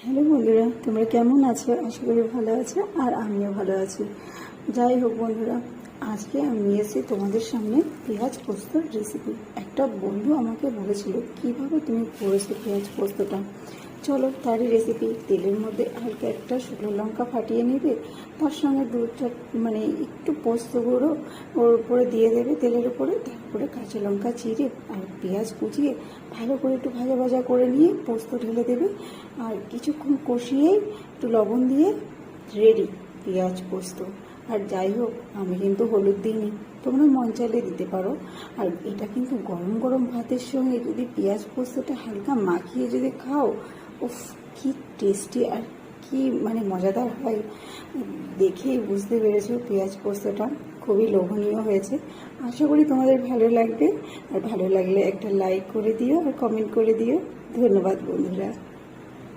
Hello বন্ধুরা, তোমরা কেমন আছো? আশা করি ভালো আছো, আর আমিও ভালো আছি। যাই হোক বন্ধুরা, আজকে আমি নিয়ে এসেছি তোমাদের সামনে পেঁয়াজ পোস্তর রেসিপি। একটা বন্ধু আমাকে বলেছিল কিভাবে তুমি করেছো পেঁয়াজ পোস্তটা। চলো তারই রেসিপি। তেলের মধ্যে হালকা একটা শুকনো লঙ্কা ফাটিয়ে নেবে, তার সঙ্গে মানে একটু পোস্ত গুঁড়ো ওর উপরে দিয়ে দেবে তেলের উপরে, তারপরে কাঁচা লঙ্কা চিড়ে আর পেঁয়াজ কুচিয়ে ভালো করে একটু ভাজা ভাজা করে নিয়ে পোস্ত ঢেলে দেবে, আর কিছুক্ষণ কষিয়েই একটু লবণ দিয়ে রেডি পেঁয়াজ পোস্ত। আর যাই হোক, আমি কিন্তু হলুদ দিইনি, তোমরা মন চাইলে দিতে পারো। আর এটা কিন্তু গরম গরম ভাতের সঙ্গে যদি পেঁয়াজ পোস্তটা হালকা মাখিয়ে যদি খাও, উফ, কি টেস্টি আর কি মানে মজাদার হয়। দেখেই বুঝতে পেরেছো পেঁয়াজ পোস্তটা খুবই লোভনীয় হয়েছে। আশা করি তোমাদের ভালো লাগবে, আর ভালো লাগলে একটা লাইক করে দিও আর কমেন্ট করে দিও। ধন্যবাদ বন্ধুরা।